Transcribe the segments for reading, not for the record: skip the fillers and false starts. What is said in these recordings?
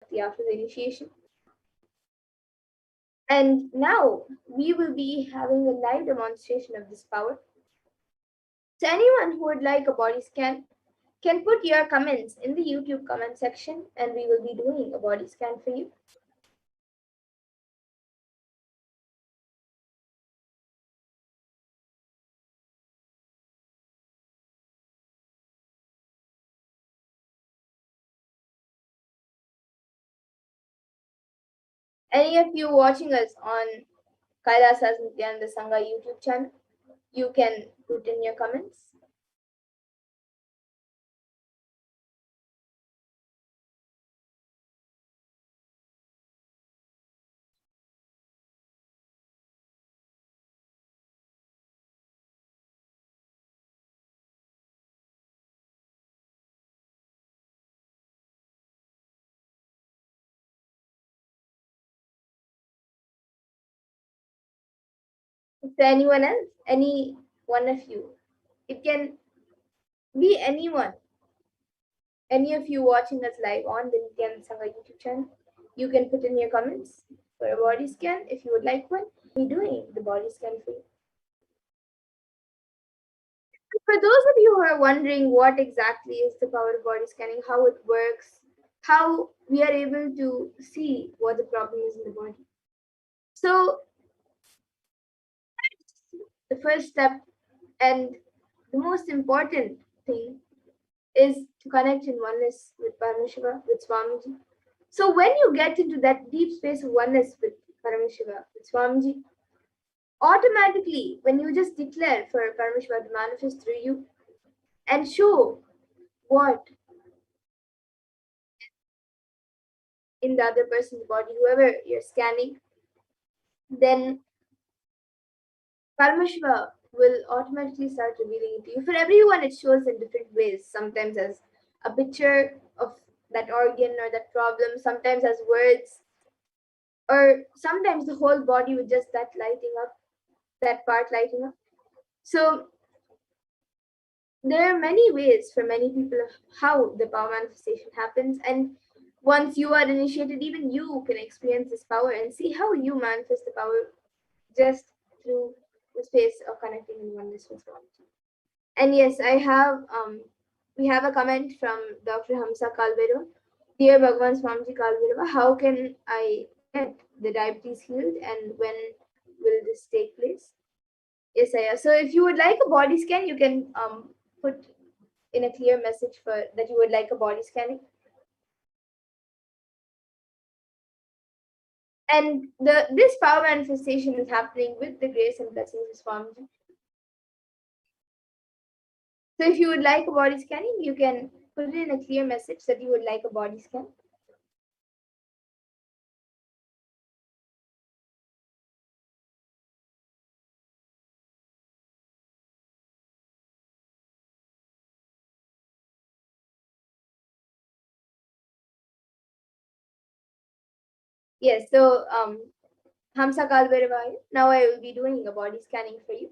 Shakti after the initiation. And now we will be having a live demonstration of this power. So anyone who would like a body scan can put your comments in the YouTube comment section and we will be doing a body scan for you. Any of you watching us on Kailasa's Nithyananda Sangha YouTube channel, you can put in your comments. Is there anyone else? Any one of you? It can be anyone. Any of you watching us live on the Nithyananda Sangha YouTube channel, you can put in your comments for a body scan if you would like one. We'll be doing the body scan for you. For those of you who are wondering what exactly is the power of body scanning, how it works, how we are able to see what the problem is in the body. So the first step and the most important thing is to connect in oneness with Paramashiva, with Swamiji. So when you get into that deep space of oneness with Paramashiva, with Swamiji, automatically when you just declare for Paramashiva to manifest through you and show what in the other person's body, whoever you're scanning, then Paramashiva will automatically start revealing it to you. For everyone, it shows in different ways. Sometimes as a picture of that organ or that problem, sometimes as words, or sometimes the whole body with just that lighting up, that part lighting up. So there are many ways for many people of how the power manifestation happens. And once you are initiated, even you can experience this power and see how you manifest the power just through the space of connecting in oneness with God. And yes, we have a comment from Dr. Hamsa Kalbero. Dear Bhagwan Swamiji Kalbero, how can I get the diabetes healed and when will this take place? Yes, Aya. So if you would like a body scan, you can put in a clear message for that you would like a body scanning. And this power manifestation is happening with the grace and blessings of Swamiji. So if you would like a body scanning, you can put it in a clear message that you would like a body scan. Yes, so Hamsa Kalbhairava, now I will be doing a body scanning for you.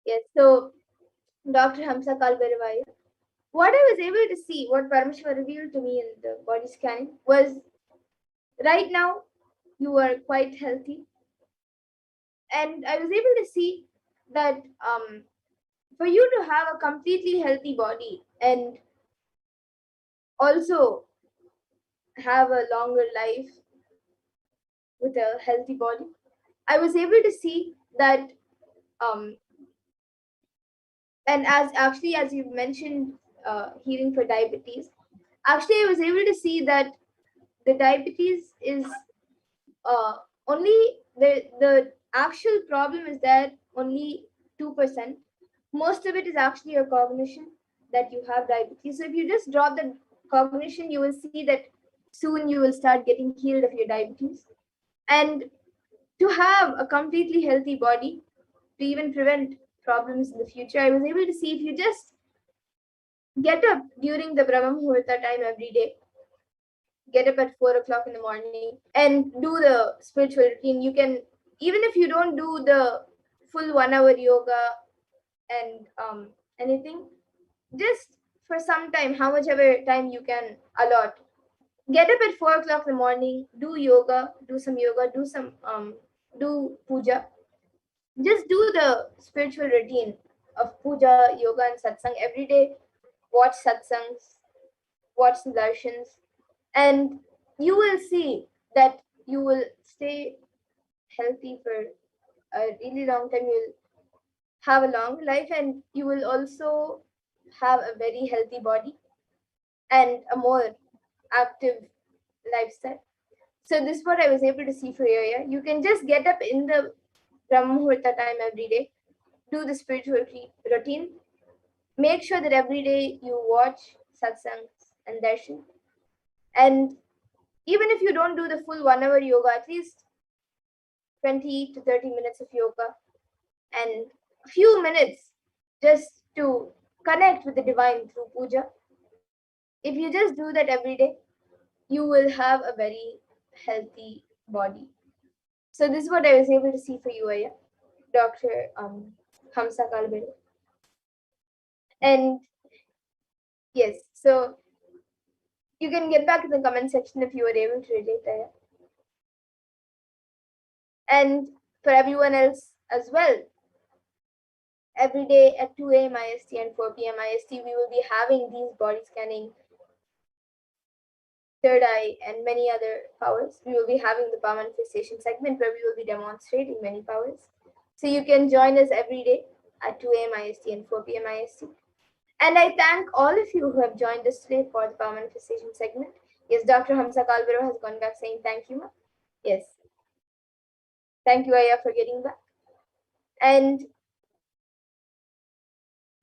Yes, so Dr. Hamsa Kalbhairava, what I was able to see, what Paramashiva revealed to me in the body scanning was right now you are quite healthy. And I was able to see that for you to have a completely healthy body and also have a longer life with a healthy body, I was able to see that, um, and as you mentioned, healing for diabetes, actually I was able to see that the diabetes is uh, only the actual problem is that only 2%. Most of it is actually your cognition, that you have diabetes. So if you just drop the cognition, you will see that soon you will start getting healed of your diabetes. And to have a completely healthy body, to even prevent problems in the future, I was able to see if you just get up during the Brahma Muhurta time every day, get up at 4 o'clock in the morning and do the spiritual routine. You can, even if you don't do the full 1 hour yoga and anything, just for some time, how much ever time you can allot, get up at 4 o'clock in the morning, do yoga, do some yoga, do puja, just do the spiritual routine of puja, yoga, and satsang every day. Watch satsangs, watch darshans, and you will see that you will stay healthy for a really long time. You'll have a long life, and you will also have a very healthy body and a more active lifestyle. So this is what I was able to see for you. Yeah, you can just get up in the Brahma Muhurta time every day, do the spiritual routine. Make sure that every day you watch satsangs and darshan. And even if you don't do the full 1 hour yoga, at least 20 to 30 minutes of yoga and a few minutes just to connect with the divine through puja. If you just do that every day, you will have a very healthy body. So this is what I was able to see for you, Aya, Dr. Hamsa Kalbere. And yes, so you can get back in the comment section if you were able to relate, Aya. And for everyone else as well, every day at 2 a.m. IST and 4 p.m. IST, we will be having these body scanning, third eye, and many other powers. We will be having the power manifestation segment where we will be demonstrating many powers. So you can join us every day at 2 a.m. IST and 4 p.m. IST. And I thank all of you who have joined us today for the power manifestation segment. Yes, Dr. Hamsa Kalbero has gone back saying thank you, ma. Yes. Thank you, Aya, for getting back. And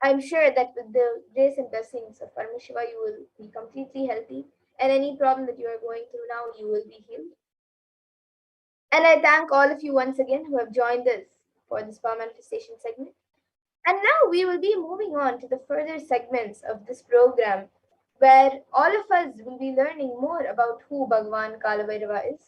I'm sure that with the grace and blessings of Paramashiva, you will be completely healthy. And any problem that you are going through now, you will be healed. And I thank all of you once again who have joined us for this power manifestation segment. And now we will be moving on to the further segments of this program, where all of us will be learning more about who Bhagavan Kalabhairava is.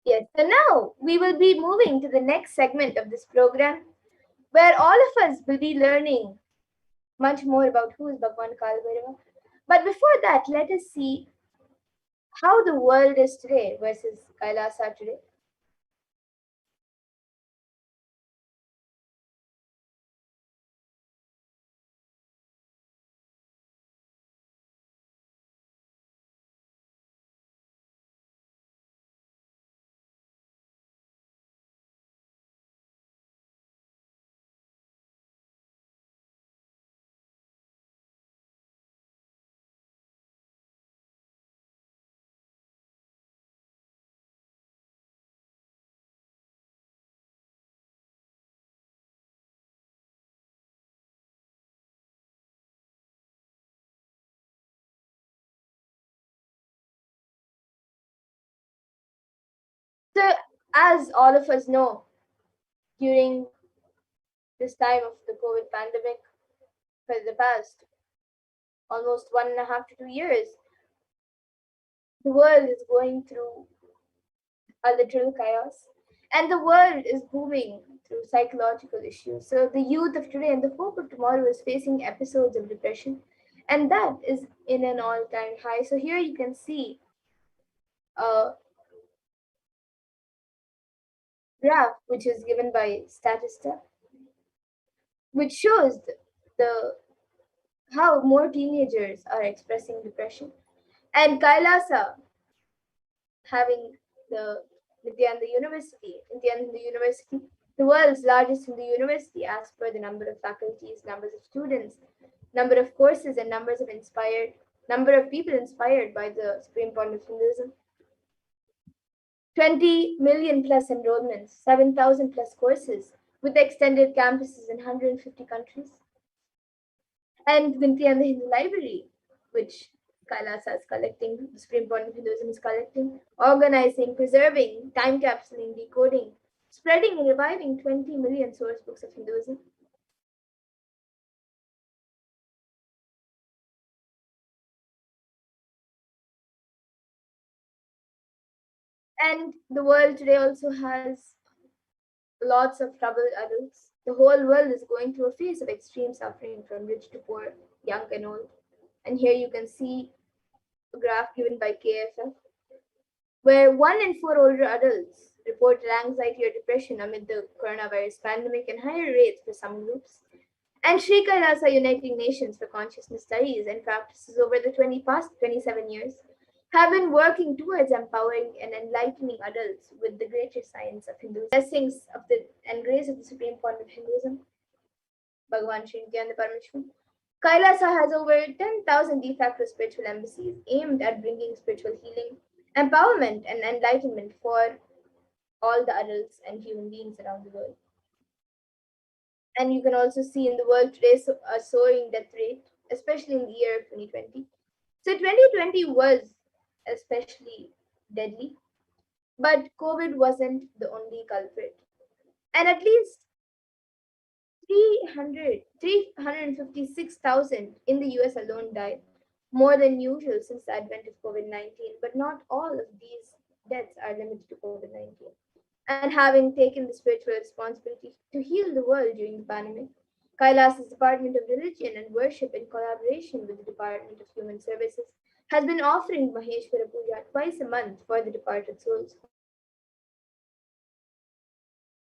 Yes, so now we will be moving to the next segment of this program, where all of us will be learning much more about who is Bhagavan Kalabhairava. But before that, let us see how the world is today versus Kailasa today. So, as all of us know, during this time of the COVID pandemic, for the past almost 1.5 to 2 years, the world is going through a literal chaos, and the world is booming through psychological issues. So, the youth of today and the hope of tomorrow is facing episodes of depression, and that is in an all time high. So, here you can see a graph which is given by Statista, which shows the how more teenagers are expressing depression. And Kailasa having the Nithyananda University, the world's largest Hindu university as per the number of faculties, numbers of students, number of courses, and number of people inspired by the supreme point of Hinduism. 20 million plus enrollments, 7,000 plus courses, with extended campuses in 150 countries. And Vinti and the Hindu Library, which Kailasa is collecting, the Supreme Point of Hinduism is collecting, organizing, preserving, time capsuling, decoding, spreading and reviving 20 million source books of Hinduism. And the world today also has lots of troubled adults. The whole world is going through a phase of extreme suffering from rich to poor, young and old. And here you can see a graph given by KFF, where 1 in 4 older adults reported anxiety or depression amid the coronavirus pandemic and higher rates for some groups. And Sri Kailasa Uniting Nations for Consciousness Studies and Practices over the past 27 years have been working towards empowering and enlightening adults with the greater science of Hinduism. Blessings of the and grace of the Supreme Point of Hinduism, Bhagavan Sri Nithyananda Paramashivam. Kailasa has over 10,000 de facto spiritual embassies aimed at bringing spiritual healing, empowerment, and enlightenment for all the adults and human beings around the world. And you can also see in the world today a soaring death rate, especially in the year of 2020. So 2020 was especially deadly, but COVID wasn't the only culprit. And at least 356,000 in the US alone died, more than usual since the advent of COVID 19. But not all of these deaths are limited to COVID 19. And having taken the spiritual responsibility to heal the world during the pandemic, Kailas's Department of Religion and Worship, in collaboration with the Department of Human Services, has been offering Maheshwara Puja twice a month for the departed souls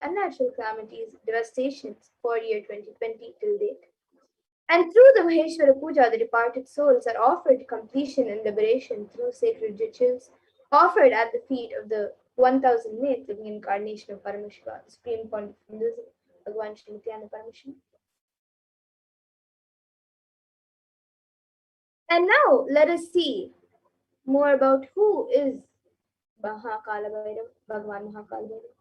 unnatural calamities, devastations for year 2020 till date. And through the Maheshwara Puja, the departed souls are offered completion and liberation through sacred rituals offered at the feet of the 1,008th living incarnation of Paramashiva, the supreme point of Hinduism, Bhagavan Sri Nithyananda Paramashivam. And now let us see more about who is Mahakalabhairava, Bhagavan Mahakalabhairava.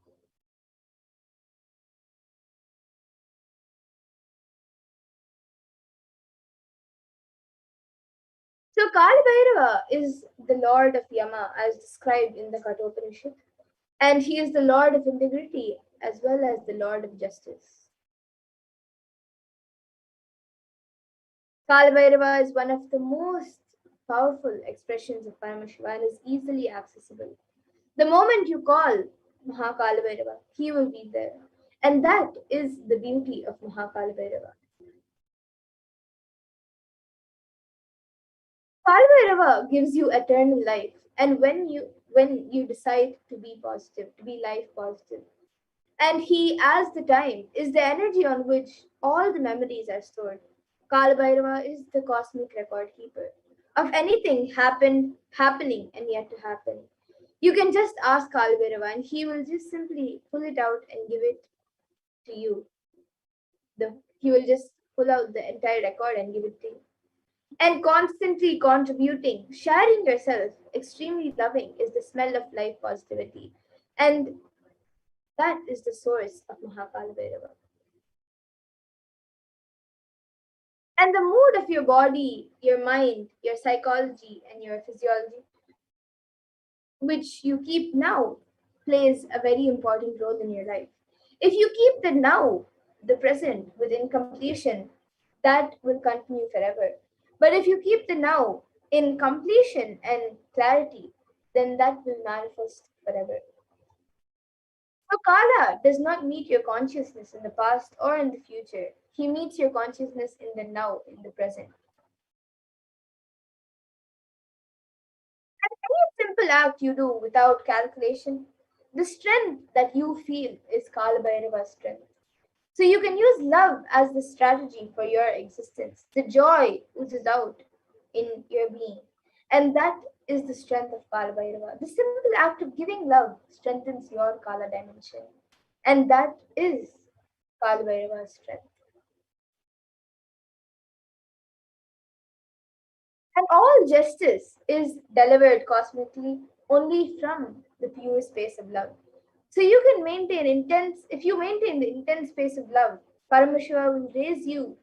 So Kalabhairava is the lord of Yama as described in the Kathopanishad, and he is the lord of integrity as well as the lord of justice. Kalabhairava is one of the most powerful expressions of Paramashiva and is easily accessible. The moment you call Mahakalabhairava, he will be there. And that is the beauty of Mahakalabhairava. Kalabhairava gives you eternal life. And when you decide to be positive, to be life positive, and he, as the time, is the energy on which all the memories are stored. Kalabhairava is the cosmic record keeper of anything happening, and yet to happen. You can just ask Kalabhairava, and he will just simply pull it out and give it to you. He will just pull out the entire record and give it to you. And constantly contributing, sharing yourself, extremely loving, is the smell of life positivity. And that is the source of Mahakalabhairava. And the mood of your body, your mind, your psychology, and your physiology, which you keep now plays a very important role in your life. If you keep the now, the present, within completion, that will continue forever. But if you keep the now in completion and clarity, then that will manifest forever. So Kala does not meet your consciousness in the past or in the future. He meets your consciousness in the now, in the present. Any simple act you do without calculation, the strength that you feel is Kalabhairava's strength. So you can use love as the strategy for your existence. The joy oozes out in your being. And that is the strength of Kalabhairava. The simple act of giving love strengthens your Kala dimension. And that is Kalabhairava's strength. And all justice is delivered cosmically only from the pure space of love. So you can maintain intense, if you maintain the intense space of love, Paramashiva will raise you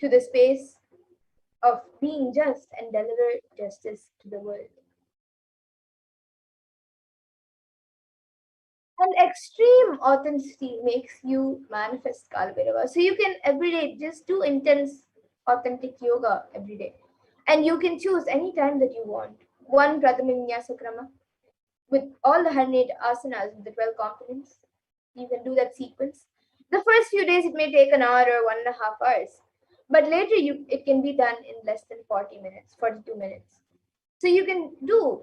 to the space of being just and deliver justice to the world. And extreme authenticity makes you manifest Kalabhairava. So you can every day just do intense, authentic yoga every day. And you can choose any time that you want. One Pradhama Vinyasa Krama with all the 108 asanas with the 12 components. You can do that sequence. The first few days it may take an hour or 1.5 hours. But later it can be done in less than 40 minutes, 42 minutes. So you can do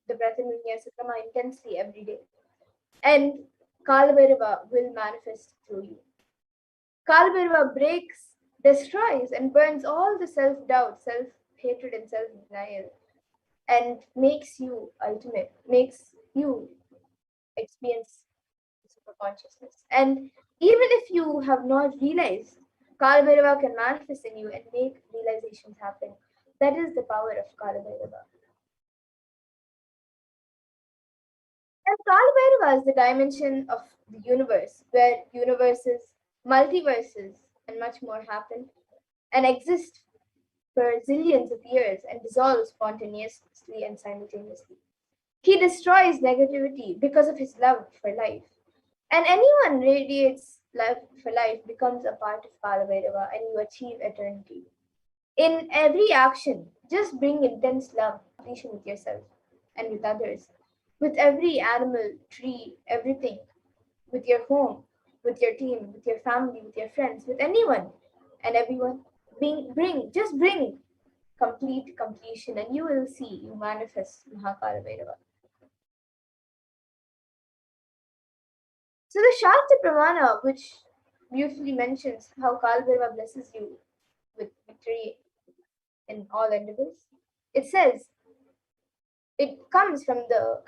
the Pradhama Vinyasa Krama intensely every day. And Kalabhairava will manifest through you. Kalabhairava breaks, destroys, and burns all the self doubt, self hatred, and self denial, and makes you ultimate, makes you experience super consciousness. And even if you have not realized, Kalabhairava can manifest in you and make realizations happen. That is the power of Kalabhairava. And Kalabhairava is the dimension of the universe, where universes, multiverses, and much more happen and exist for zillions of years and dissolve spontaneously and simultaneously. He destroys negativity because of his love for life. And anyone radiates love for life becomes a part of Kalabhairava and you achieve eternity. In every action, just bring intense love, completion with yourself and with others, with every animal, tree, everything, with your home, with your team, with your family, with your friends, with anyone and everyone. Just bring complete completion and you will see you manifest Mahakalabhairava. So the Shastra Pramana, which beautifully mentions how Kalbhairava blesses you with victory in all endeavors, it says, it comes from the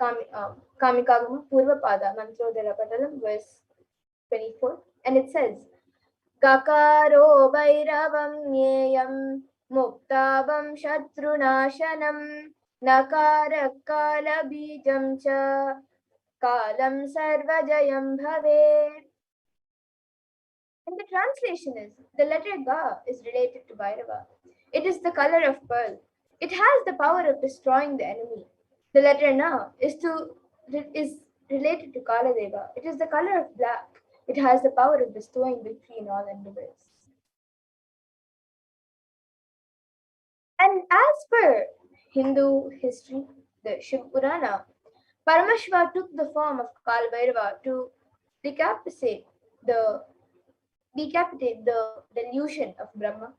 Kamikagama Purvapada Mantrodhara Patalam, verse 24, and it says, Gakaro Bhairavam Nyeyam Muktavam Shatrunashanam Nakara Kala Bijam Cha Kalam Sarvajayam Bhave. And the translation is the letter Ga is related to Bhairava. It is the color of pearl. It has the power of destroying the enemy. The letter Na is related to Kaladeva. It is the color of black. It has the power of bestowing victory in all endeavors. And as per Hindu history, the Shiv Purana, Paramashiva took the form of Kalbhairava to decapitate the delusion of Brahma.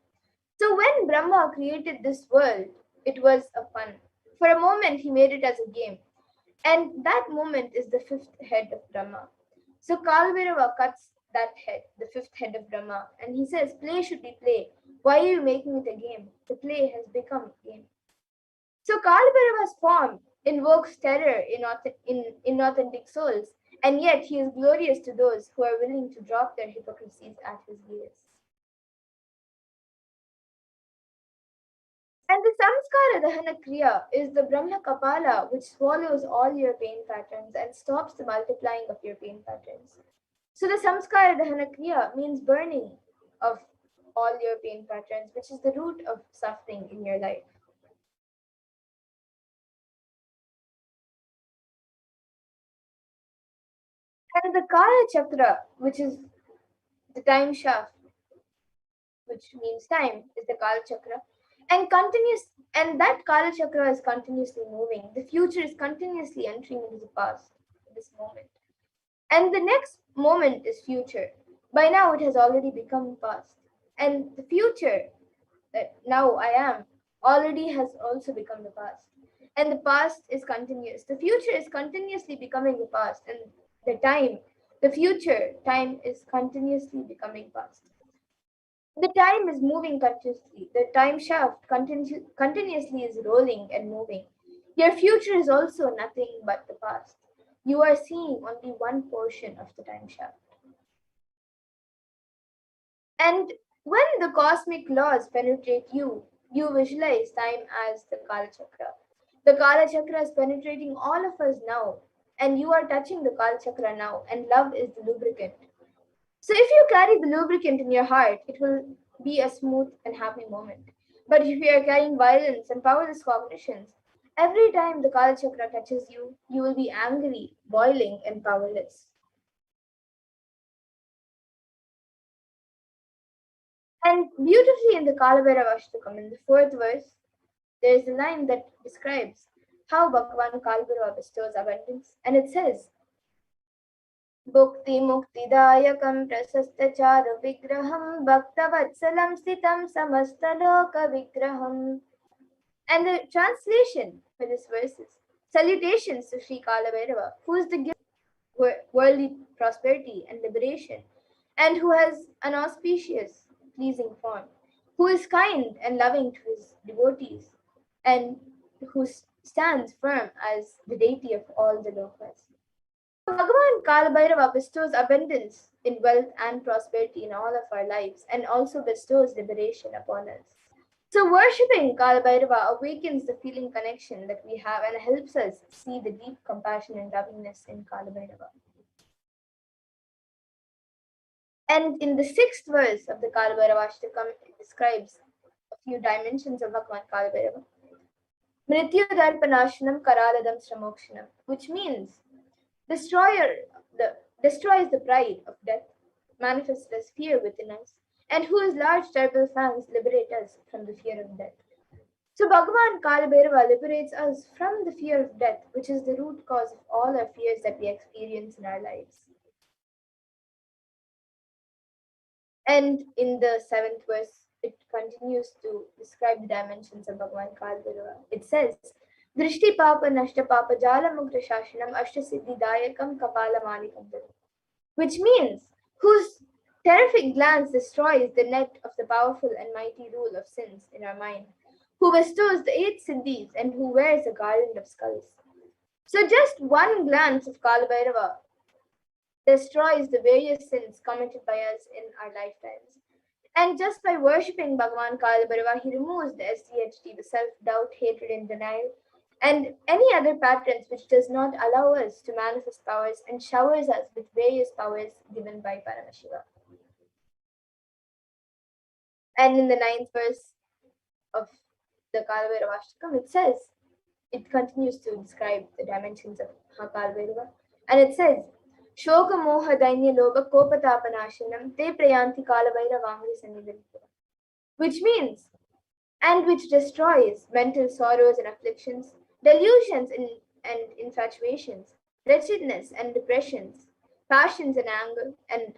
So when Brahma created this world, it was a fun. For a moment, he made it as a game. And that moment is the fifth head of Brahma. So Kalbhairava cuts that head, the fifth head of Brahma, and he says, play should be play. Why are you making it a game? The play has become a game. So Kalbhairava's form invokes terror in inauthentic souls, and yet he is glorious to those who are willing to drop their hypocrisies at his gaze. And the samskara dahana kriya is the Brahma Kapala, which swallows all your pain patterns and stops the multiplying of your pain patterns. So the samskara dahana kriya means burning of all your pain patterns, which is the root of suffering in your life. And the Kala Chakra, which is the time shaft, which means time, is the Kala Chakra. And that Kala Chakra is continuously moving. The future is continuously entering into the past, this moment. And the next moment is future. By now, it has already become past. And the future that now I am already has also become the past. And the past is continuous. The future is continuously becoming the past. And the future time is continuously becoming past. The time is moving continuously. The time shaft continuously is rolling and moving. Your future is also nothing but the past. You are seeing only one portion of the time shaft. And when the cosmic laws penetrate you, you visualize time as the Kala Chakra. The Kala Chakra is penetrating all of us now, and you are touching the Kala Chakra now, and love is the lubricant. So if you carry the lubricant in your heart, it will be a smooth and happy moment. But if you are carrying violence and powerless cognitions, every time the Kala Chakra touches you, you will be angry, boiling, and powerless. And beautifully in the Kalabhairava Ashtakam, in the fourth verse, there is a line that describes how Bhagavan Kalabhairava bestows abundance. And it says, Bhukti Muktidayakam Prasastachara Vigraham Bhaktavatsalam Stitam Samastaloka Vigraham. And the translation for this verse is Salutations to Sri Kalabhairava, who is the gift of worldly prosperity and liberation, and who has an auspicious, pleasing form, who is kind and loving to his devotees, and who stands firm as the deity of all the lokas. Bhagavan Kalabhairava bestows abundance in wealth and prosperity in all of our lives and also bestows liberation upon us. So, worshipping Kalabhairava awakens the feeling connection that we have and helps us see the deep compassion and lovingness in Kalabhairava. And in the sixth verse of the Kalabhairava Ashtakam, it describes a few dimensions of Bhagavan Kalabhairava. Mrityu Darpanashanam Karaladam Sramokshanam, which means destroys the pride of death, manifests as fear within us, and whose large terrible fangs liberate us from the fear of death. So Bhagavan Kalabhairava liberates us from the fear of death, which is the root cause of all our fears that we experience in our lives. And in the seventh verse, it continues to describe the dimensions of Bhagavan Kalabhairava. It says, Drishti Papa Nashta Papa Jala Mugra Shashanam Ashtasiddhi Dayakam Kapala Manikam, which means whose terrific glance destroys the net of the powerful and mighty rule of sins in our mind, who bestows the 8 siddhis and who wears a garland of skulls. So just one glance of Kalabhairava destroys the various sins committed by us in our lifetimes. And just by worshipping Bhagavan Kalabhairava, he removes the SDHD, the self-doubt, hatred, and denial, and any other patterns which does not allow us to manifest powers and showers us with various powers given by Paramashiva. And in the 9th verse of the Kalabhairava Ashtakam, it continues to describe the dimensions of Mahakalabhairava, and it says, Shoka Moha Dainya Loba Kopatapanashanam Te Prayanti Kalabhairavangi Sannidhanitava, which means, and which destroys mental sorrows and afflictions, delusions and infatuations, wretchedness and depressions, passions and anger, and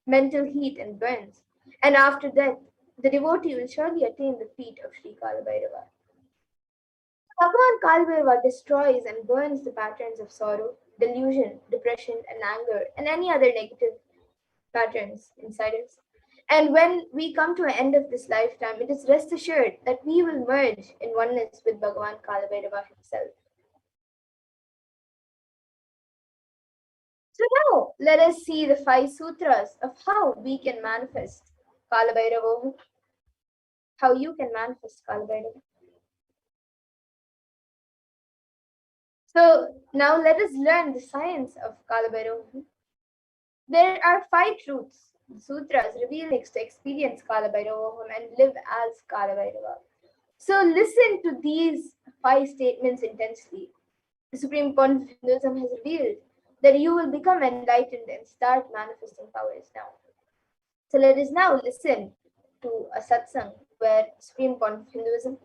mental heat and burns. And after death, the devotee will surely attain the feet of Sri Kalabhairava. Bhagavan Kalabhairava destroys and burns the patterns of sorrow, delusion, depression, and anger, and any other negative patterns inside us. And when we come to an end of this lifetime, it is rest assured that we will merge in oneness with Bhagavan Kalabhairava himself. So now let us see the 5 sutras of how we can manifest Kalabhairavoham, how you can manifest Kalabhairava. So now let us learn the science of Kalabhairavoham. There are 5 truths, the sutras reveal to experience Kalabhairavoham and live as Kalabhairava. So listen to these 5 statements intensely. The Supreme Pontiff of Hinduism has revealed that you will become enlightened and start manifesting powers now. So let us now listen to a satsang where Supreme Court of Hinduism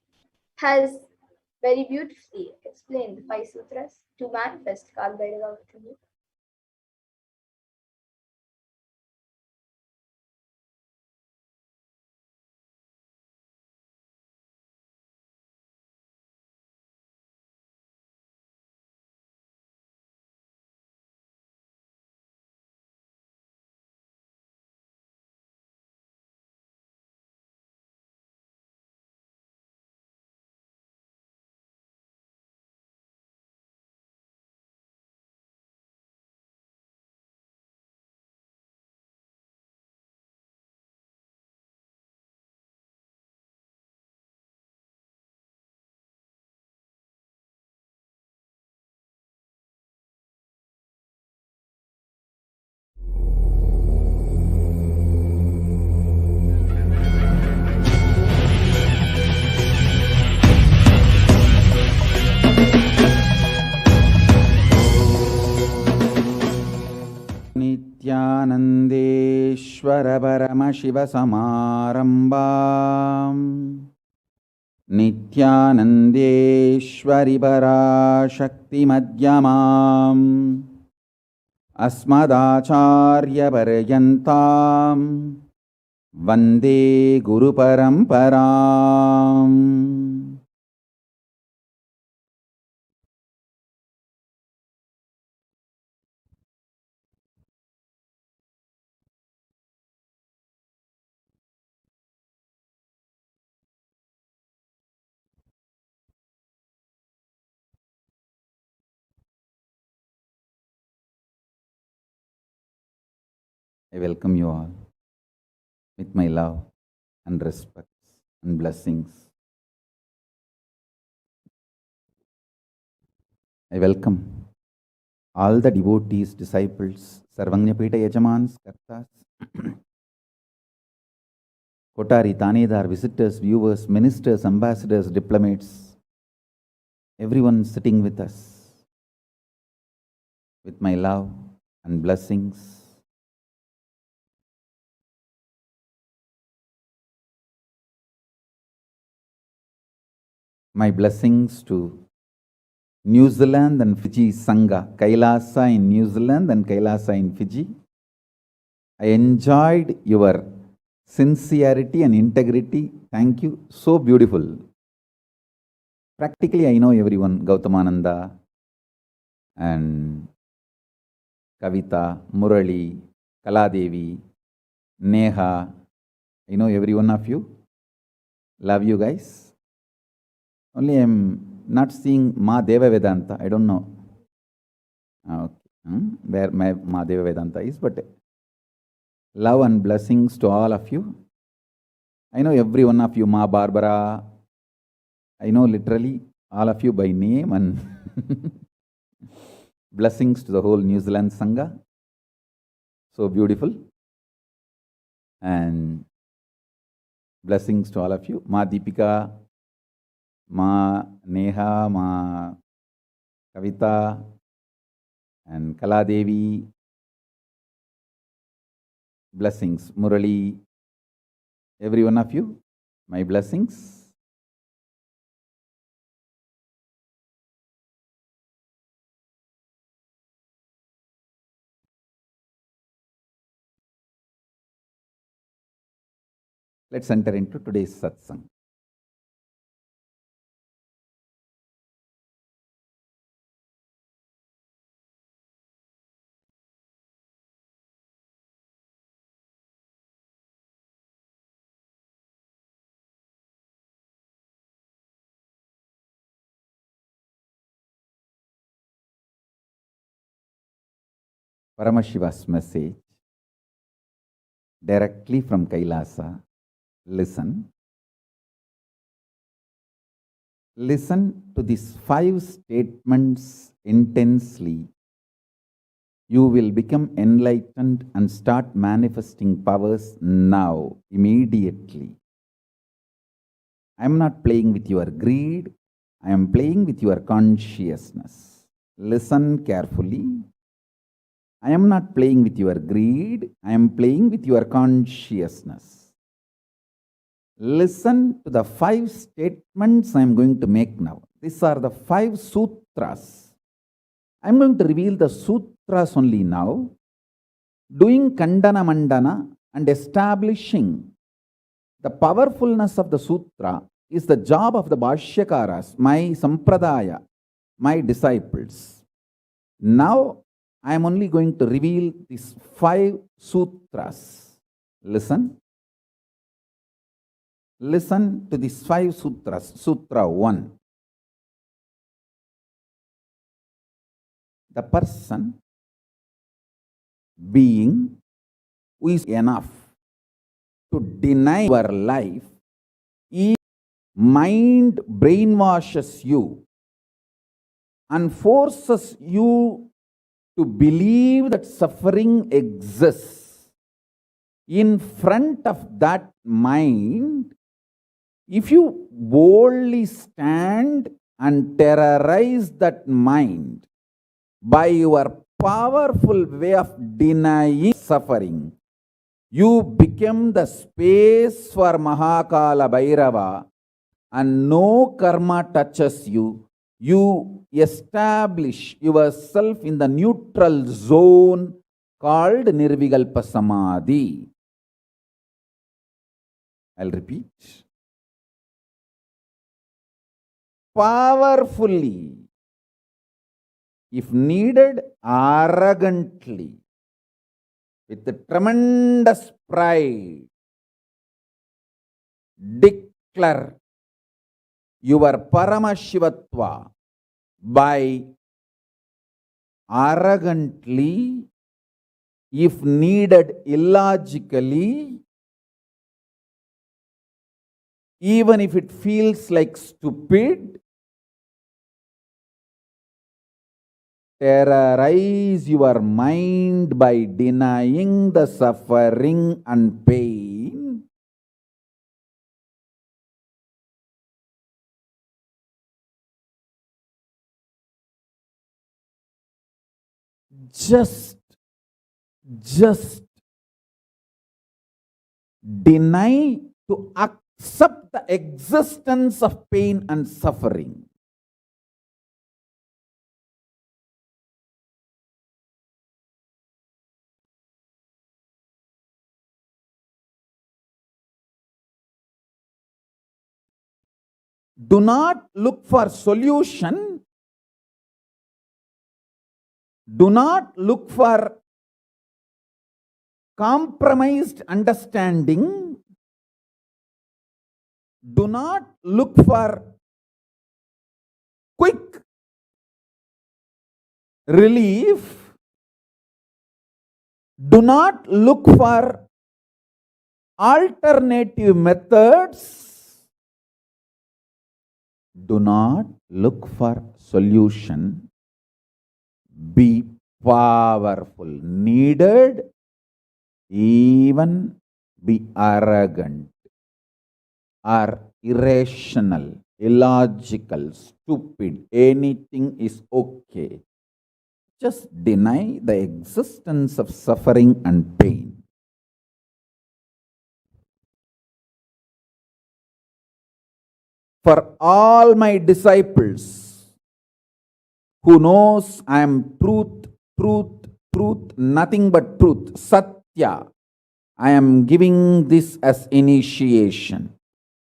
has very beautifully explained the five sutras to manifest Kalbhairava within you. Nithyanandeshwara Paramashivasamarambam Nithyanandeshwari Parashakti Madhyamam Asmadacharya Paryantam Vande Guru Paramparam. I welcome you all with my love and respect and blessings. I welcome all the devotees, disciples, Sarvanyapita Yajamans, Kartas, Kotari, Tanedar, visitors, viewers, ministers, ambassadors, diplomats, everyone sitting with us with my love and blessings. My blessings to New Zealand and Fiji Sangha, Kailasa in New Zealand and Kailasa in Fiji. I enjoyed your sincerity and integrity. Thank you. So beautiful. Practically, I know everyone. Gautamananda and Kavita, Murali, Kaladevi, Neha. I know every one of you. Love you guys. Only I'm not seeing Ma Deva Vedanta. I don't know where my Ma Deva Vedanta is, but love and blessings to all of you. I know every one of you, Ma Barbara. I know literally all of you by name, and blessings to the whole New Zealand Sangha. So beautiful. And blessings to all of you. Ma Deepika, Ma Neha, Ma Kavita, and Kaladevi. Blessings. Murali, every one of you, my blessings. Let's enter into today's satsang. Paramashiva's message directly from Kailasa. Listen. Listen to these 5 statements intensely. You will become enlightened and start manifesting powers now, immediately. I am not playing with your greed. I am playing with your consciousness. Listen carefully. I am not playing with your greed, I am playing with your consciousness. Listen to the 5 statements I am going to make now. These are the 5 sutras. I am going to reveal the sutras only now, doing Kandana Mandana and establishing the powerfulness of the sutra is the job of the Bhashyakaras, my Sampradaya, my disciples. Now, I am only going to reveal these 5 sutras. Listen. Listen to these 5 sutras. Sutra 1. The person, being, who is enough to deny your life, if mind brainwashes you and forces you to believe that suffering exists, in front of that mind, if you boldly stand and terrorize that mind by your powerful way of denying suffering, you become the space for Mahakalabhairava and no karma touches you. You establish yourself in the neutral zone called Nirvikalpasamadhi. I'll repeat. Powerfully, if needed, arrogantly, with a tremendous pride, declare your Paramashivatva by arrogantly, if needed, illogically, even if it feels like stupid, terrorize your mind by denying the suffering and pain. Just deny to accept the existence of pain and suffering. Do not look for solution. Do not look for compromised understanding. Do not look for quick relief. Do not look for alternative methods. Do not look for solution. Be powerful. Needed, even be arrogant or irrational, illogical, stupid. Anything is okay. Just deny the existence of suffering and pain. For all my disciples who knows I am truth, nothing but truth, Satya, I am giving this as initiation.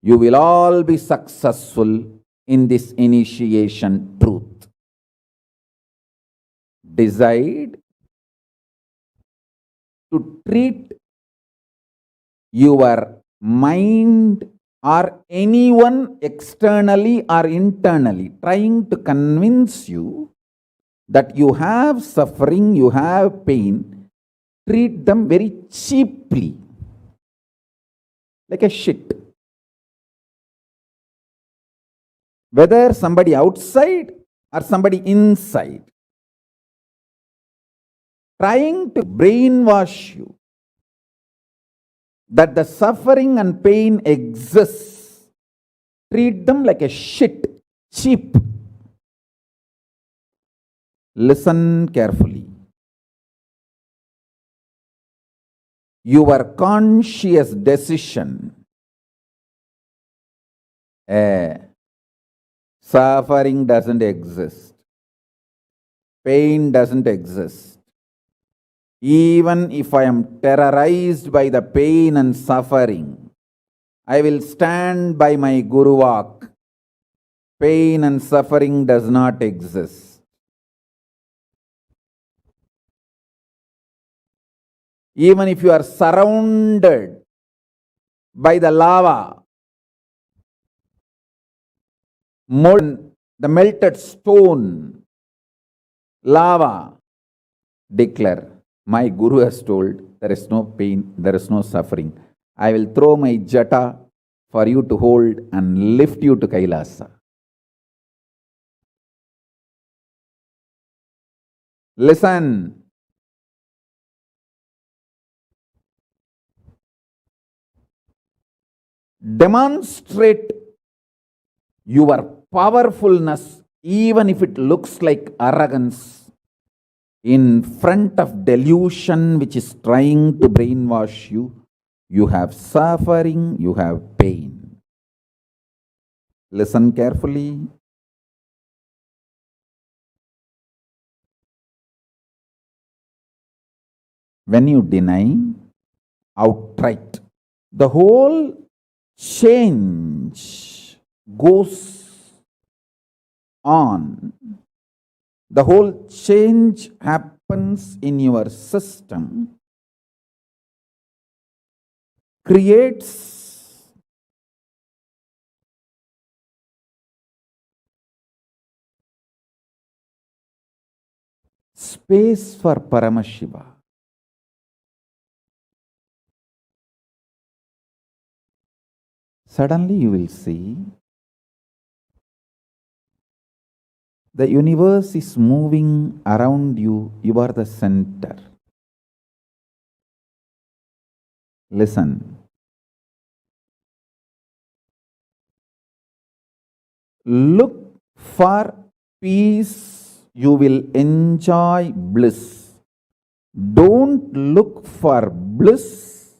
You will all be successful in this initiation truth. Decide to treat your mind or anyone externally or internally trying to convince you that you have suffering, you have pain, treat them very cheaply, like a shit. Whether somebody outside or somebody inside, trying to brainwash you that the suffering and pain exists, treat them like a shit, cheap. Listen carefully. your conscious decision. Suffering doesn't exist. Pain doesn't exist. Even if I am terrorized by the pain and suffering, I will stand by my Guru Vak. Pain and suffering does not exist. Even if you are surrounded by the lava, the melted stone, lava, declare, my Guru has told, there is no pain, there is no suffering. I will throw my jata for you to hold and lift you to Kailasa. Listen. Demonstrate your powerfulness, even if it looks like arrogance, in front of delusion which is trying to brainwash you. You have suffering, you have pain. Listen carefully. When you deny outright, the whole change goes on. The whole change happens in your system, creates space for Paramashiva. Suddenly you will see the universe is moving around you. You are the center. Listen. Look for peace, you will enjoy bliss. Don't look for bliss,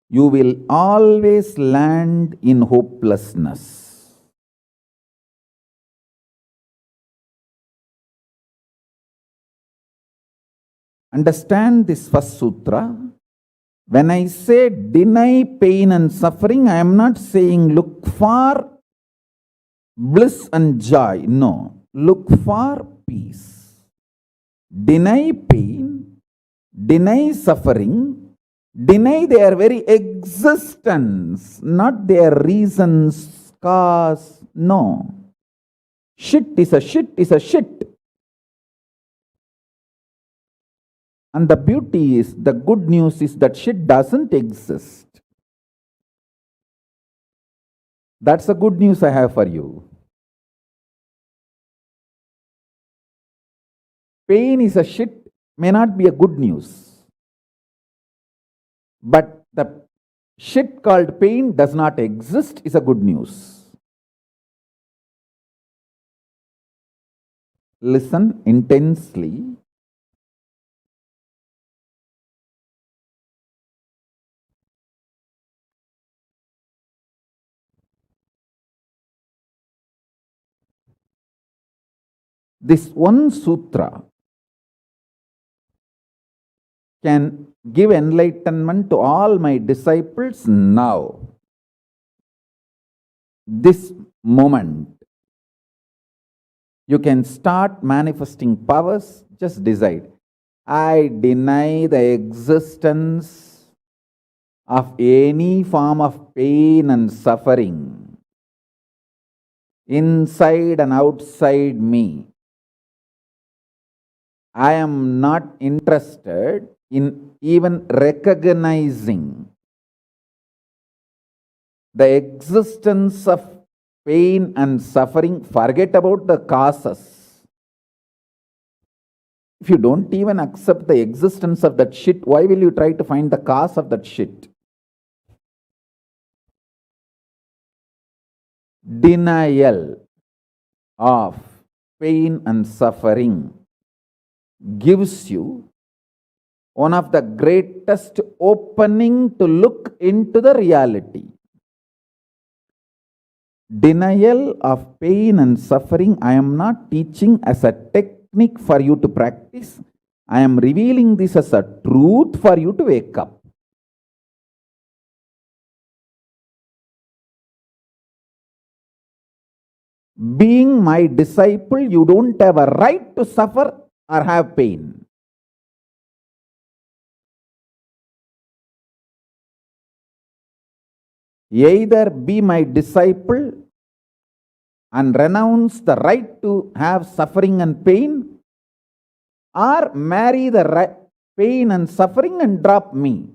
you will always land in hopelessness. Understand this first sutra. When I say deny pain and suffering, I am not saying look for bliss and joy. No, look for peace. Deny pain, deny suffering, deny their very existence, not their reasons, cause. No. Shit is a shit is a shit. And the beauty is, the good news is that shit doesn't exist. That's the good news I have for you. Pain is a shit may not be a good news. But the shit called pain does not exist is a good news. Listen intensely. This one sutra can give enlightenment to all my disciples now. This moment. You can start manifesting powers. Just decide. I deny the existence of any form of pain and suffering inside and outside me. I am not interested in even recognizing the existence of pain and suffering. Forget about the causes. If you don't even accept the existence of that shit, why will you try to find the cause of that shit? Denial of pain and suffering gives you one of the greatest opening to look into the reality. Denial of pain and suffering, I am not teaching as a technique for you to practice. I am revealing this as a truth for you to wake up. Being my disciple, you don't have a right to suffer or have pain. Either be my disciple and renounce the right to have suffering and pain, or marry the pain and suffering and drop me.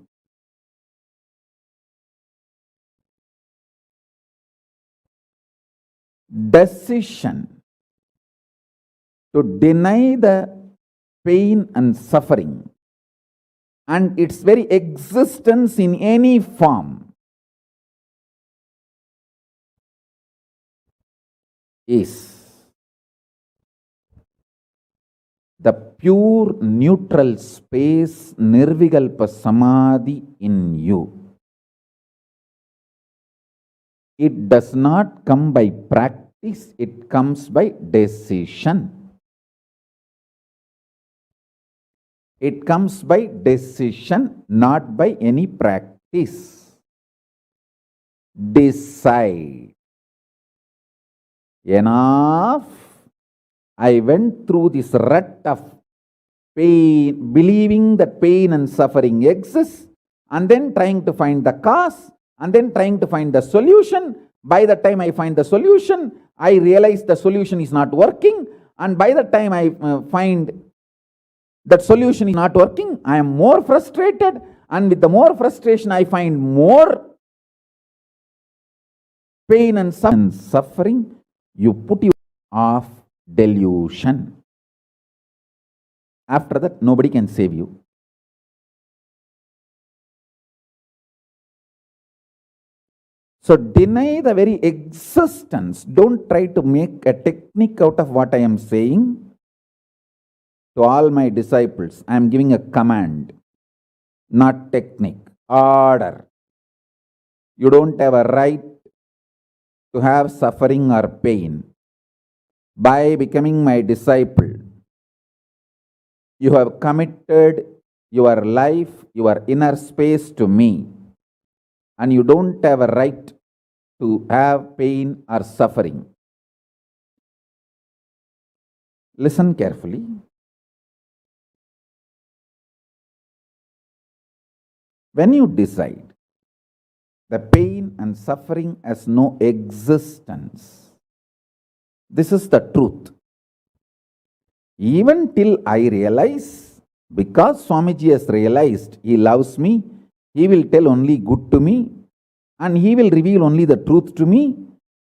Decision to deny the pain and suffering and its very existence in any form is the pure neutral space, Nirvikalpa Samadhi in you. It does not come by practice, it comes by decision. It comes by decision, not by any practice. Decide. Enough. I went through this rut of pain, believing that pain and suffering exist, and then trying to find the cause, and then trying to find the solution. By the time I find the solution, I realize the solution is not working, and by the time I find that solution is not working, I am more frustrated, and with the more frustration I find more pain and suffering. You put you off delusion. After that, nobody can save you. So deny the very existence. Don't try to make a technique out of what I am saying. To all my disciples, I am giving a command, not technique, order. You don't have a right to have suffering or pain. By becoming my disciple, you have committed your life, your inner space to me, and you don't have a right to have pain or suffering. Listen carefully. When you decide the pain and suffering has no existence, this is the truth. Even till I realize, because Swamiji has realized he loves me, he will tell only good to me, and he will reveal only the truth to me.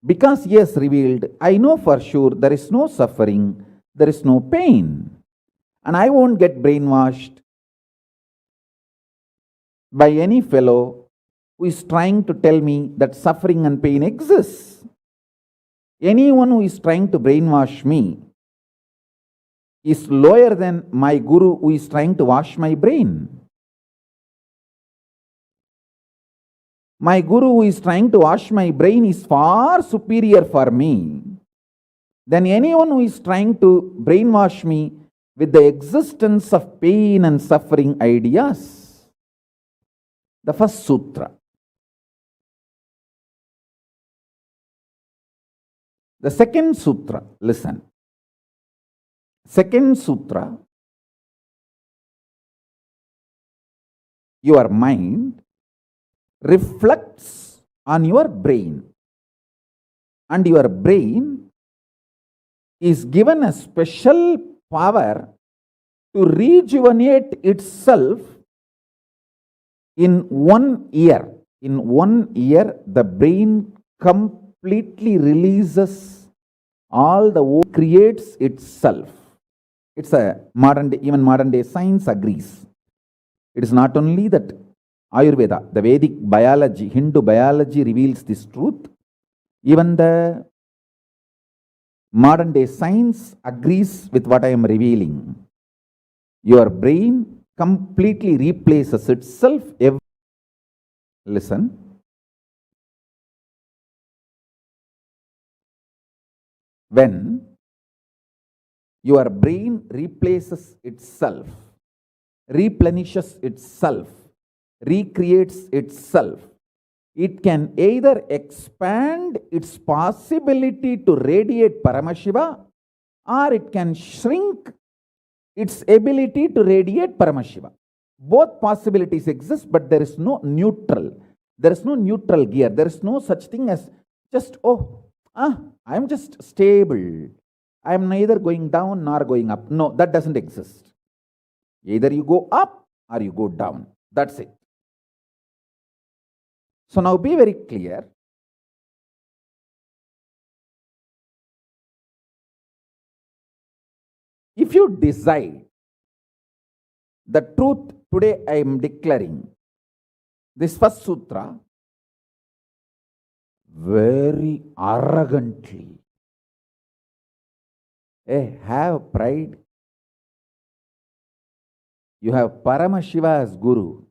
Because he has revealed, I know for sure there is no suffering, there is no pain, and I won't get brainwashed by any fellow who is trying to tell me that suffering and pain exists. Anyone who is trying to brainwash me is lower than my guru who is trying to wash my brain. My guru who is trying to wash my brain is far superior for me than anyone who is trying to brainwash me with the existence of pain and suffering ideas. The first sutra. The second sutra, listen. Second sutra, your mind reflects on your brain, and your brain is given a special power to rejuvenate itself in 1 year. In 1 year, the brain completely releases all the old, creates itself. It's a modern day, even modern day science agrees. It is not only that Ayurveda, the Vedic biology, Hindu biology reveals this truth. Even the modern day science agrees with what I am revealing. Your brain completely replaces itself. Listen. When your brain replaces itself, replenishes itself, recreates itself, it can either expand its possibility to radiate Paramashiva, or it can shrink its ability to radiate Paramashiva. Both possibilities exist, but there is no neutral. There is no neutral gear. There is no such thing as just, I am just stable. I am neither going down nor going up. No, that doesn't exist. Either you go up or you go down. That's it. So now be very clear. If you decide the truth today, I am declaring this first sutra very arrogantly. Have pride. You have Paramashiva as Guru.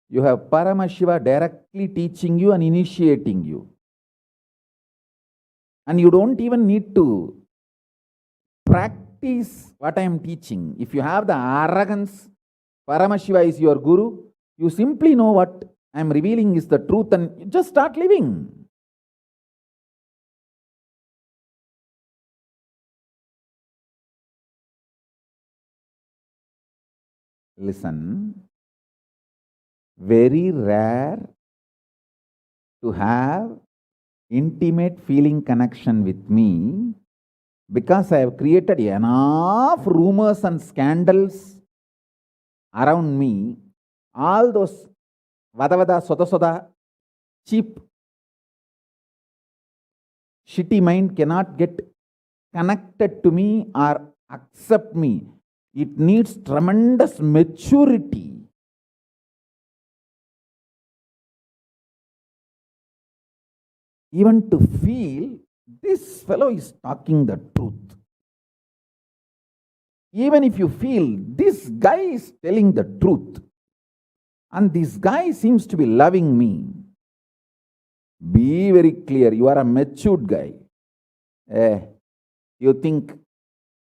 You have Paramashiva directly teaching you and initiating you. And you don't even need to practice what I am teaching. If you have the arrogance, Paramashiva is your Guru, you simply know what I am revealing is the truth and you just start living. Listen, very rare to have intimate feeling connection with me because I have created enough rumors and scandals around me. All those vada soda soda, cheap, shitty mind cannot get connected to me or accept me. It needs tremendous maturity. Even to feel this fellow is talking the truth. Even if you feel this guy is telling the truth and this guy seems to be loving me, be very clear, you are a matured guy. You think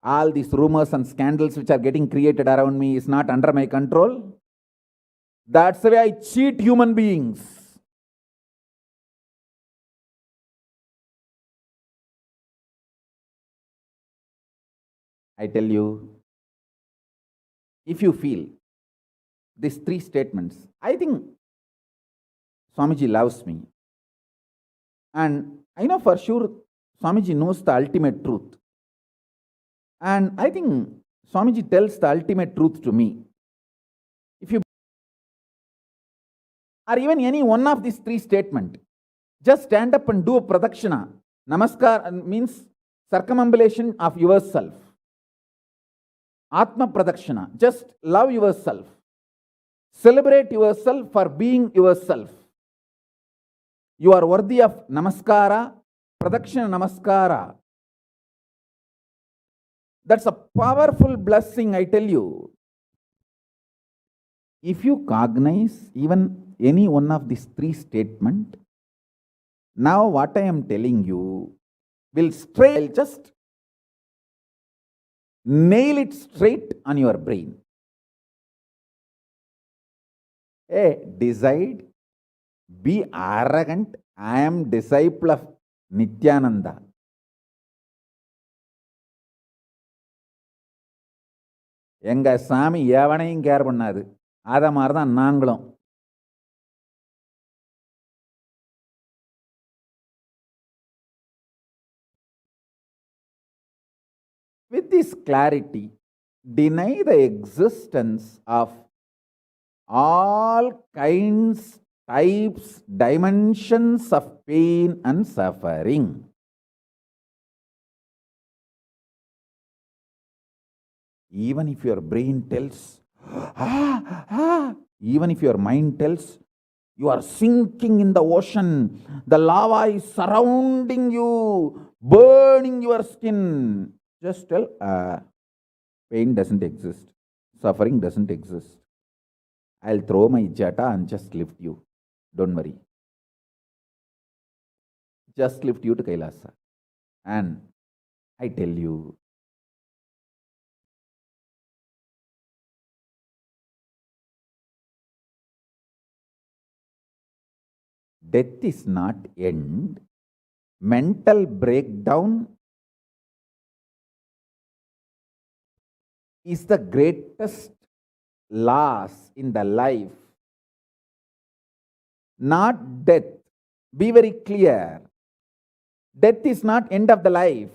all these rumors and scandals which are getting created around me is not under my control? That's the way I cheat human beings. I tell you, if you feel these three statements, I think Swamiji loves me. And I know for sure Swamiji knows the ultimate truth. And I think Swamiji tells the ultimate truth to me. If you, or even any one of these three statements, just stand up and do a pradakshina. Namaskar means circumambulation of yourself. Atma pradakshina, just love yourself. Celebrate yourself for being yourself. You are worthy of namaskara, pradakshina namaskara. That's a powerful blessing, I tell you. If you cognize even any one of these three statements, now what I am telling you will straight, just nail it straight on your brain. Decide, be arrogant, I am disciple of Nithyananda. எங்க சாமி எவனையும் care பண்ணாது. அத மாதிரி தான் நாங்களும். With this clarity, deny the existence of all kinds, types, dimensions of pain and suffering. Even if your brain tells, even if your mind tells, you are sinking in the ocean, the lava is surrounding you, burning your skin, just tell, pain doesn't exist, suffering doesn't exist. I'll throw my jata and just lift you. Don't worry. Just lift you to Kailasa. And I tell you, death is not end. Mental breakdown is the greatest loss in the life. Not death. Be very clear. Death is not end of the life.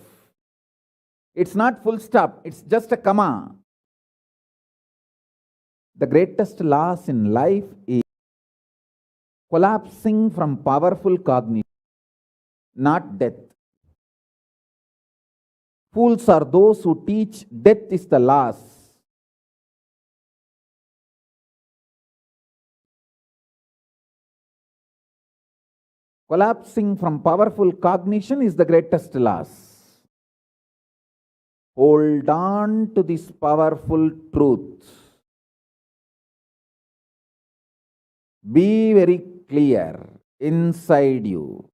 It's not full stop. It's just a comma. The greatest loss in life is collapsing from powerful cognition, not death. Fools are those who teach death is the loss. Collapsing from powerful cognition is the greatest loss. Hold on to this powerful truth. Be very clear inside you.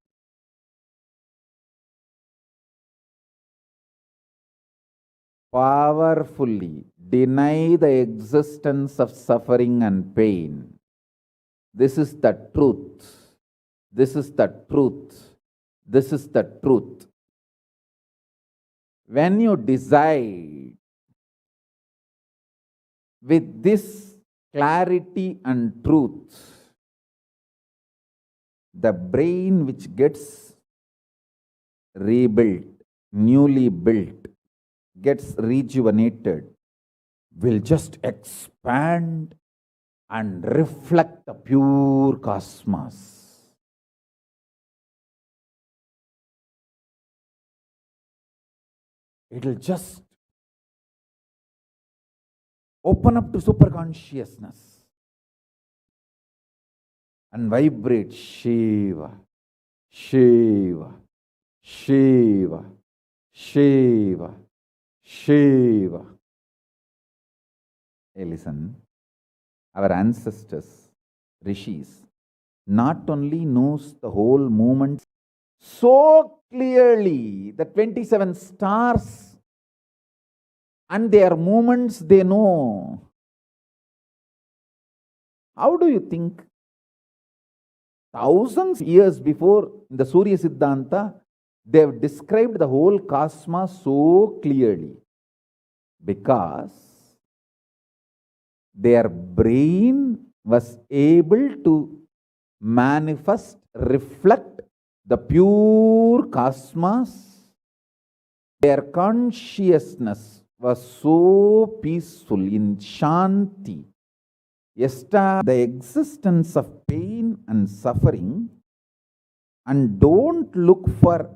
Powerfully deny the existence of suffering and pain. This is the truth. This is the truth. This is the truth. When you decide with this clarity and truth, the brain which gets rebuilt, newly built, gets rejuvenated, will just expand and reflect the pure cosmos. It will just open up to superconsciousness and vibrate Shiva, Shiva, Shiva, Shiva, Shiva. Hey, listen, our ancestors, rishis, not only knows the whole movement so clearly, the 27 stars and their movements they know. How do you think? Thousands of years before in the Surya Siddhanta, they have described the whole cosmos so clearly because their brain was able to manifest, reflect the pure cosmos. Their consciousness was so peaceful in Shanti. The existence of pain and suffering, and don't look for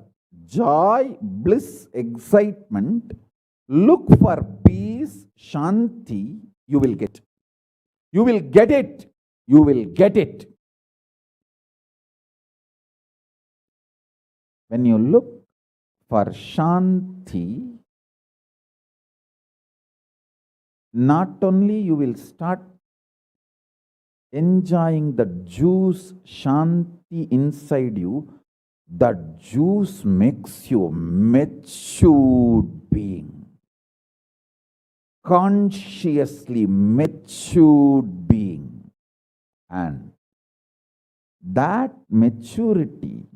joy, bliss, excitement. Look for peace, Shanti. You will get. You will get it. You will get it. When you look for Shanti, not only you will start enjoying the juice Shanti inside you, that juice makes you a matured being, consciously matured being, and that maturity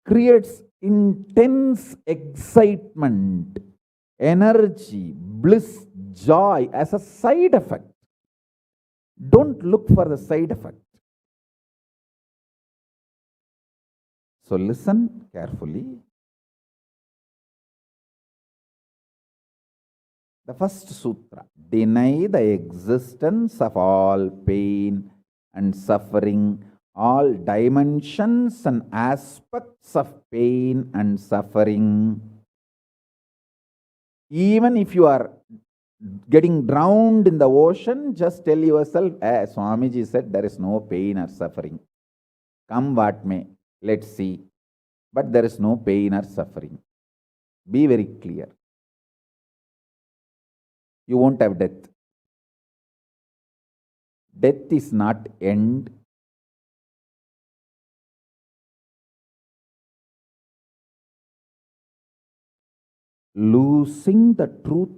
creates intense excitement, energy, bliss, joy as a side effect. Don't look for the side effect. So listen carefully. The first sutra, deny the existence of all pain and suffering, all dimensions and aspects of pain and suffering. Even if you are getting drowned in the ocean, just tell yourself, Swamiji said there is no pain or suffering. Come what may, let's see. But there is no pain or suffering. Be very clear. you won't have death. Death is not end. Losing the truth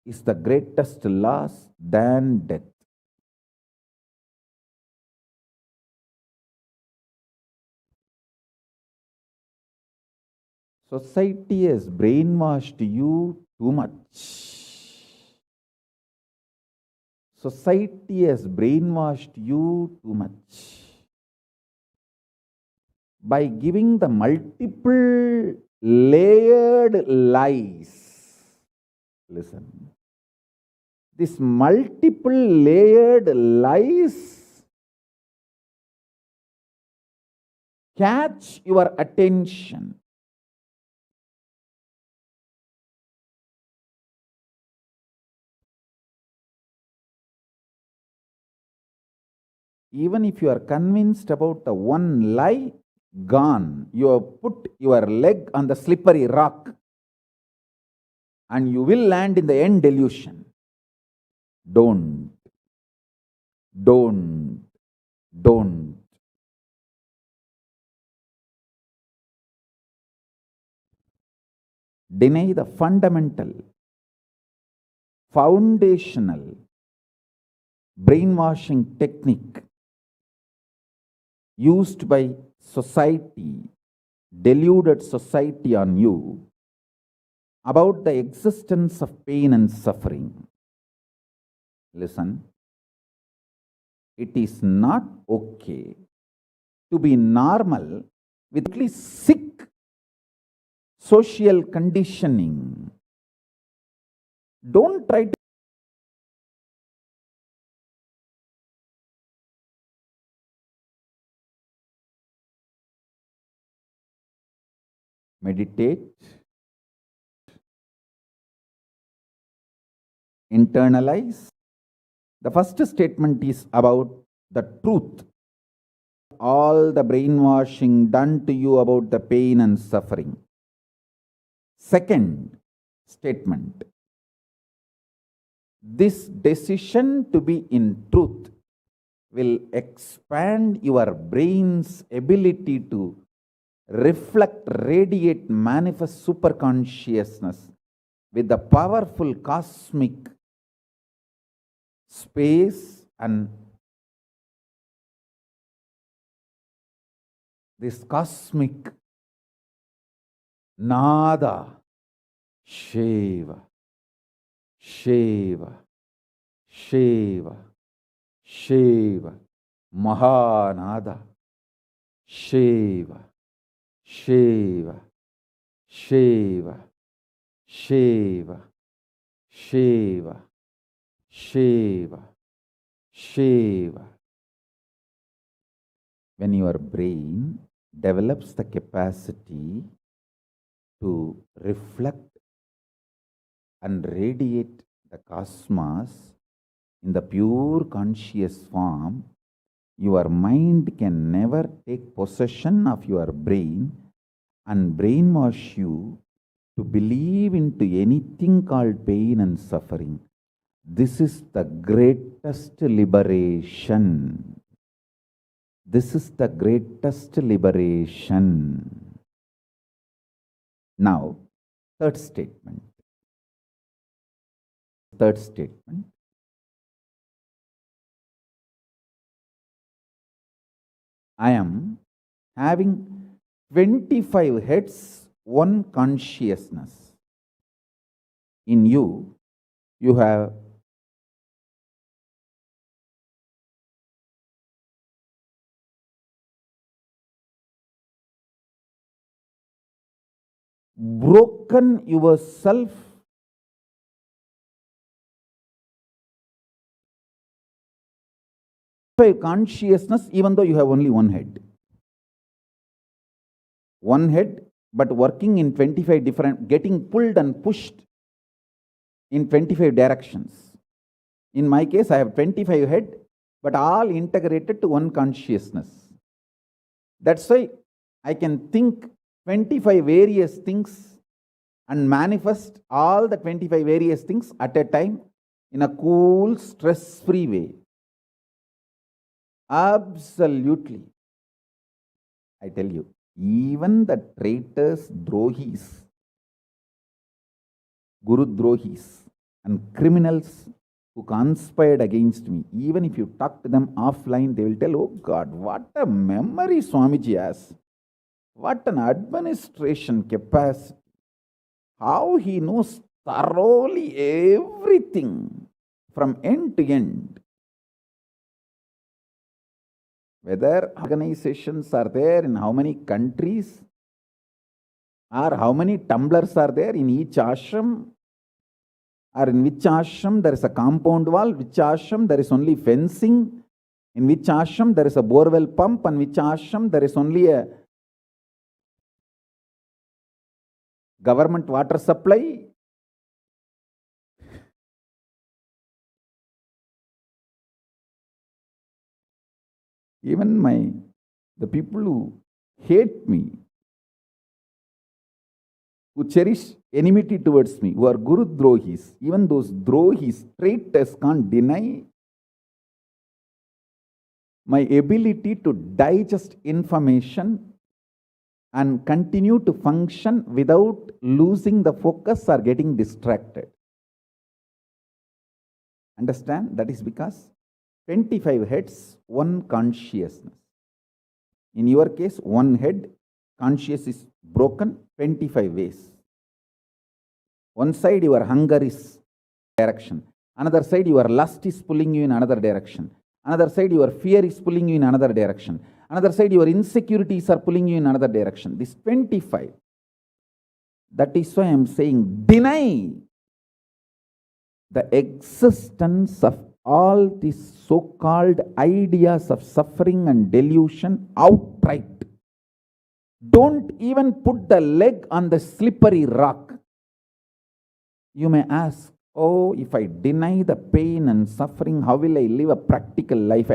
is the greatest loss than death. Society has brainwashed you too much. Society has brainwashed you too much by giving the multiple layered lies. Listen. This multiple layered lies catch your attention. Even if you are convinced about the one lie, gone. You have put your leg on the slippery rock and you will land in the end delusion. Don't. Deny the fundamental, foundational brainwashing technique used by society, deluded society on you about the existence of pain and suffering. Listen, it is not okay to be normal with at least sick social conditioning. Don't try to meditate, internalize. The first statement is about the truth. All the brainwashing done to you about the pain and suffering. Second statement, this decision to be in truth will expand your brain's ability to reflect, radiate, manifest superconsciousness with the powerful cosmic space and this cosmic nada, Shiva, Shiva, Shiva, Shiva, Mahanada, Shiva, Shiva, Shiva, Shiva, Shiva, Shiva, Shiva. When your brain develops the capacity to reflect and radiate the cosmos in the pure conscious form, your mind can never take possession of your brain and brainwash you to believe into anything called pain and suffering. This is the greatest liberation. This is the greatest liberation. Now, third statement. I am having 25 heads, one consciousness. In you, you have broken yourself by consciousness, even though you have only one head. One head, but working in 25 different, getting pulled and pushed in 25 directions. In my case, I have 25 head, but all integrated to one consciousness. That's why I can think 25 various things and manifest all the 25 various things at a time in a cool, stress-free way. Absolutely. I tell you, even the traitors, drohis, guru drohis, and criminals who conspired against me, even if you talk to them offline, they will tell, oh God, what a memory Swamiji has. What an administration capacity. How he knows thoroughly everything from end to end. Whether organizations are there in how many countries, or how many tumblers are there in each ashram, or in which ashram there is a compound wall, which ashram there is only fencing, in which ashram there is a borewell pump, and which ashram there is only a government water supply. Even the people who hate me, who cherish enmity towards me, who are Guru Drohis, even those Drohis, traitors, can't deny my ability to digest information and continue to function without losing the focus or getting distracted. Understand? That is because 25 heads, one consciousness. In your case, one head, conscious is broken 25 ways. One side your hunger is direction. Another side your lust is pulling you in another direction. Another side your fear is pulling you in another direction. Another side your insecurities are pulling you in another direction. This 25. That is why I am saying deny the existence of all these so-called ideas of suffering and delusion outright. Don't even put the leg on the slippery rock. You may ask, oh, if I deny the pain and suffering, how will I live a practical life?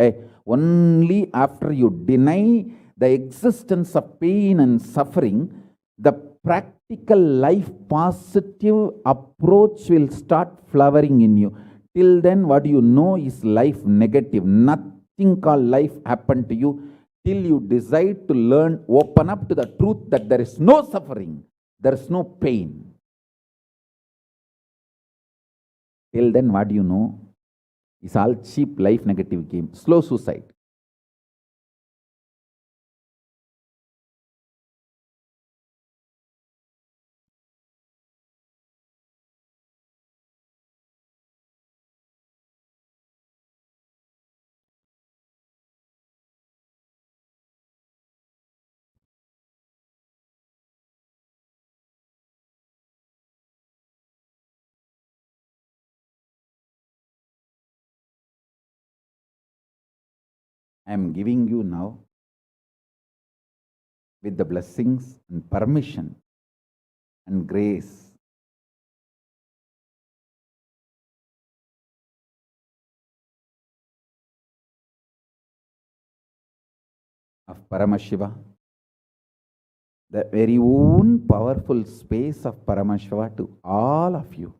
Only after you deny the existence of pain and suffering, the practical life positive approach will start flowering in you. Till then, what you know is life negative. Nothing called life happened to you till you decide to learn, open up to the truth that there is no suffering, there is no pain. Till then, what you know is all cheap life negative game, slow suicide. I am giving you now, with the blessings and permission and grace of Paramashiva, the very own powerful space of Paramashiva to all of you,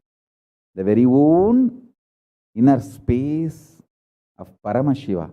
the very own inner space of Paramashiva